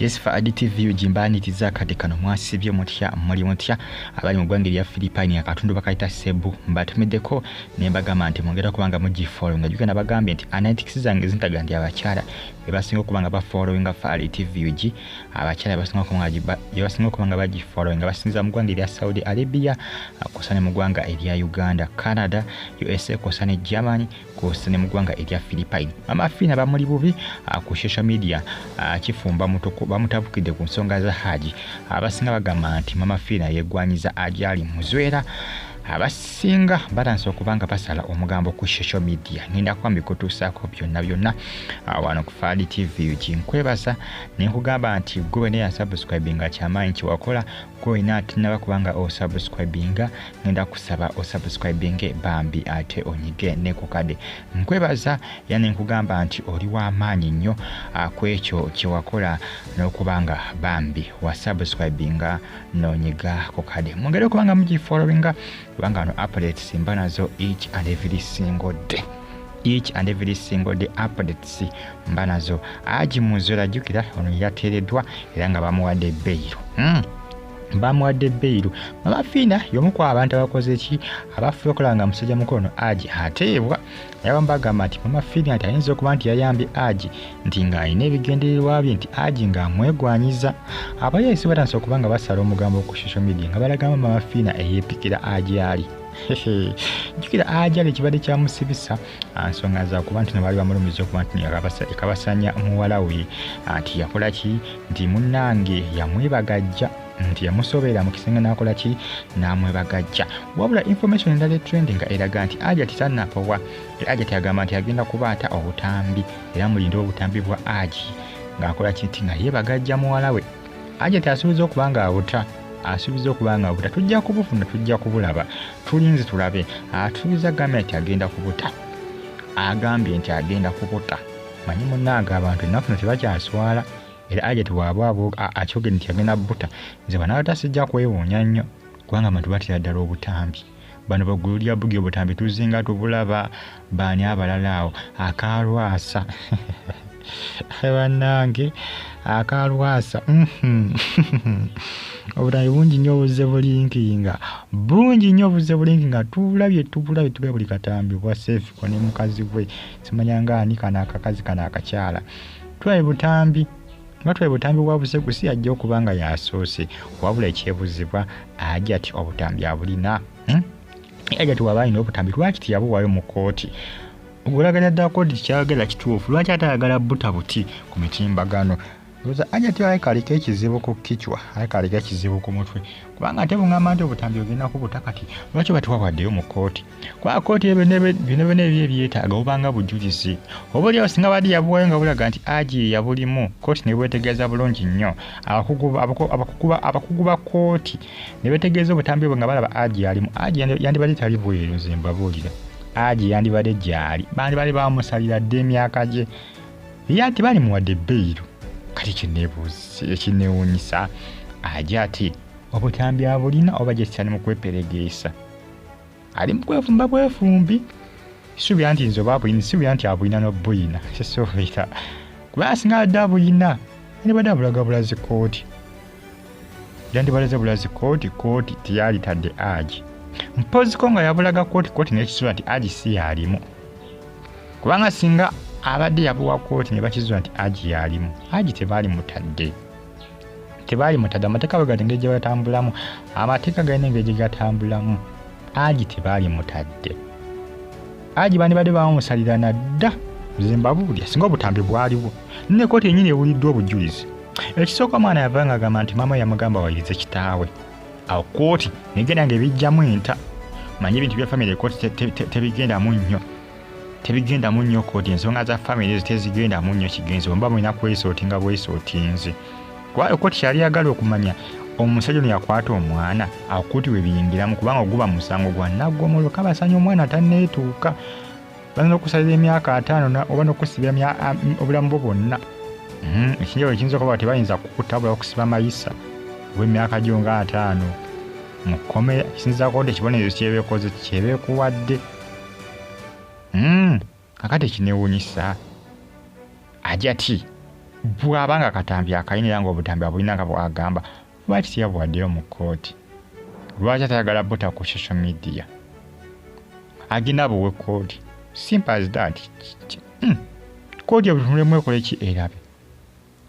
Yes for additive jimbani tizakade kano mwasibye mutya muli mutya abali mu ggwanga lya Philippine akatundu bakaita Cebu mbatumiddeko ne mbagamba nti mwongera kubanga mugifollow nga jugana bagambye nti analytics zange zintaga ndi abakyala bebasinga kubanga ba following for additive abakyala basinga kubanga bagifollow nga basinza mu ggwanga lya Saudi Arabia kusane mu ggwanga lya Uganda, Canada, USA kusane Germany kusane mu ggwanga lya Philippine. Mama Fina bamuli bubi ku social media kifumba mutuko bamutabukide ku nsonga za haji abasinga bagamba nti Mama Fina yegwanyiza ajali muzwera abasinga batanso kubanga basala omugambo ku social media ninda kwambi kutusako byonna wano ku Fadi TV jinkwebaza nenkugamba nti gwe ne ya subscribinga kyamaanyi kiwakola gwe nati nabakubanga o subscribinga nenda kusaba o subscribinge bambi ate onyige ne kukade nkwebaza yani nkugamba nti oli wa maanyi nnyo kwekyo kiwakola n'okubanga bambi wa subscribinga nonyiga kukade mungere kubanga mugi followinga kubanga no updates mba nazo each and every single day updates mba nazo aji muzora jukira ono yateredwa era nga bamuwadde bail bamuwadde bail Mama Fina yomu kwa abantu abakoze ki abafuye okulanga musajja mukono aji ateebwa yabambaga mati Mama Fina atayinza okuba nti yayambye aji nti nga ayina ebigendererwa bye nti aji nga amwegwanyiza abayesi batansa okubanga basala omugambo ku social media nga balagamba Mama Fina eyepikira aji ali jukira ajali kibadde kyamusibisa nsonga za kuba nti nabali bamulumiza okuba nti yakabasanya muwala we nti yakola ki nti munnange yamwebagajja nti yamusobera mu kisenga nakola ki namwebagajja wabula information endala trending nga eraga nti aja titannapowa aja tyagamba nti agenda kubaata obutambi era mulinde obutambi bwa aji ng'akola ki nti nga yebagajja muwala we aja tyasuubiza okubanga abuta asubiza okubanga abuta tujja kubufuna tujja kubulaba tulinze tulabe atubiza gavumenti agenda kubuta agambye nti agenda kubuta manyi munnanga abantu ennaku tebakyaswala era aje tewabwabo akyogera nti agenda buta nze banabata sijja kwewuunya nnyo kubanga abantu batera ddala obutambi bano bagulya bugi obutambi tuzinga tubulaba baani abalala awo akalwasa bannange akalwasa obutambi bungi nnyo obuze bulinkinga bungi nnyo obuze bulinkinga tubulabye buli katambi bwa safe kone mukazi we simanyanga ani kana akakazi kana akakyala twaye butambi bwa busekusi ajja okubanga yasoose wabula ekyebuzibwa ajja ati obutambi abulina ajja tiwabaayina obutambi lwaki tiyabuwayo mu kooti ogulagala ddala kooti kyagala kituufu lwaki atayagala buta buti ku mitimbagano loza ajja tiwayekaliko ekizibu ku kichwa ayekaliko ekizibu ku mutwe kubanga ate bungamba nti obutambi ogenda kubuta kati lwaki batiwawaddeyo mu kooti kuba kooti bino ebyetaaga obanga bujulizi oba oliawo singa badde yabuwayo nga bulaga nti aji yabulimu kooti ne bwetegeeza bulungi nnyo abakugu ba kooti ne betegeeza obutambi bwe nga balaba aji yalimu aji yandibadde tali bweru nze mbabuulira aji yandibadde gyali bandibadde bamusalira dde emyaka gye ye ati bali muwadde beiru kati kineewuunyisa ajja ati obutambi abulina oba gyekyali mu kweperegeesa ali mu kwefumba bwefumbi subira nti nze oba abulina subira nti abulina n'obuyina sisoobera kuba asinga adde abulina yandibadde abulaga bulazi kooti yandibalaze bulazi kooti tiyali tadde aji mpoziko nga yabulaga kooti nekisula nti aji si yalimu kubanga singa abadde yabuwa kooti ne bakizula nti aji yalimu aji tebaali mutadde amateeka bagati engeri gye batambulamu amateeka galina engeri gye gatambulamu aji tebaali mutadde aji bandibadde bamusalira nadda zimbabuulya singa obutambi bwaliwo ne kooti yennyini ewuliddwa obujulizi ekisooka omwana yavanga agamba nti maama yamugamba wayirize kitaawe awo kooti negenda nga ebijjamu enta manyi ebintu bya famire kooti tebigendamu nnyo kooti ensonga za famire ezo tezigendamu nnyo kigenzo mba mulina kwesootinga bwesootinze kuba kooti kyali yagala okumanya omusajja ono yakwata omwana awo kooti we biyingiramu kubanga oguba musango gwa naggomolo kabasanya omwana tanneetuuka balina okusalira emyaka 5 oba n'okusibya obulamu bwo bwonna ekinjalo ekiyinza okuba tebayinza kukutabula okusiba mayisa w'emyaka gyo nga 5 mukomera kisinza kooti ekibonerezo kyebeekoze kyebeekuwadde kakati kineewuunyisa ajja ati bw'abanga katambi akayinira ng'obutambi abulina nga bw'agamba lwaki siyabwaddeyo mu kkooti lwaki atayagala buta ku social media agina buwe kkooti simple as that kkooti obutunulemu ekole ki erabe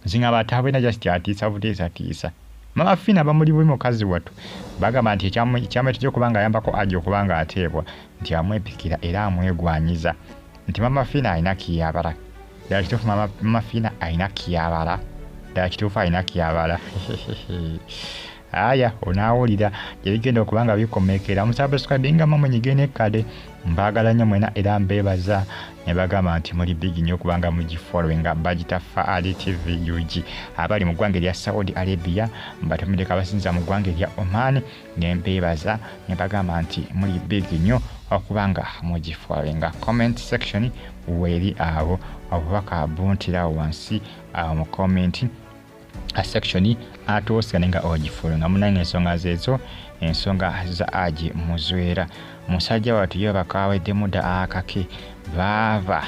nzinga batabwena just atiisa buteesatiisa mama fina bamuli bwe mukazi wattu bagamba nti ekyama kijja okuba nga ayambako aji okuba nga ateebwa nti amwepikira era amwegwanyiza nti mama fina alina kiyabala ddala kituufu mama fina alina kiyabala ddala kituufu alina kiyabala aya onaawulira gyebigenda okuba nga bikomekera musabuscribinga mumunyigene kale mbaagala nnyo mwena era mbeebaza ne bagamba nti muli bigi nnyo okuba nga mugifollowinga bagita Faali TV UG abali mu ggwanga erya Saudi Arabia mbatumideko abasinza mu ggwanga erya Oman ne mbeebaza ne bagamba nti muli bigi nnyo okuba nga mugifollowinga comment section weeri awo obubaka buntirawo wansi awo mu comment a section atuusigane nga ogifollowinga munange ensonga zezo ensonga za aji muzwera musajja wattu yo bakawedde mudda akake baava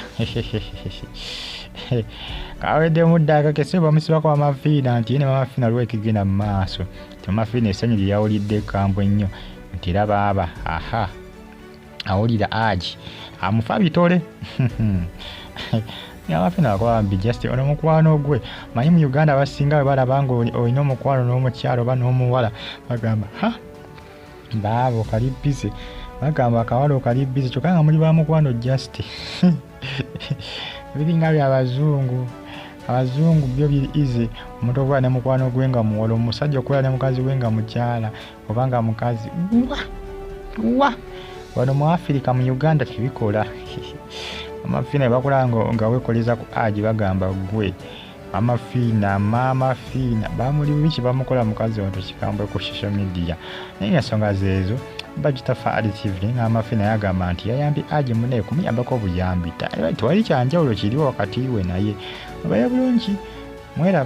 kawedde mudda akake sebo bamusibako amafiina nti yene mamafiina lwekigenda mu maaso temafiina essanyu lye yawulidde kambwe nnyo nti era baaba aha awulira aji amufa bitole yabafina akwambi just ono mukwano gwe manyi mu Uganda basinga bwe balaba nga olina omukwano n'omukyalo oba n'omuwala bagamba baabo kali busy bagamba akawala okali busy kyokka nga muli ba mukwano just biringa by'abazungu byo biri easy omuntu okuba ne mukwano gwe nga muwala omusajja okuba ne mukazi we nga mukyala obanga mukazi wano mu Africa mu Uganda tebikola amafiina bakulanga nga wekoleza ku aji bagamba gwe amafiina bamuli biki bamukola mukazi wantu kikambwe ku social media naye ensonga zezo bagita Faali TV nga amafiina yagamba nti yayambi aji munaye kumuyambako obuyambi tewali kyanjawulo kiriwo wakati we naye abaye bulungi mweraba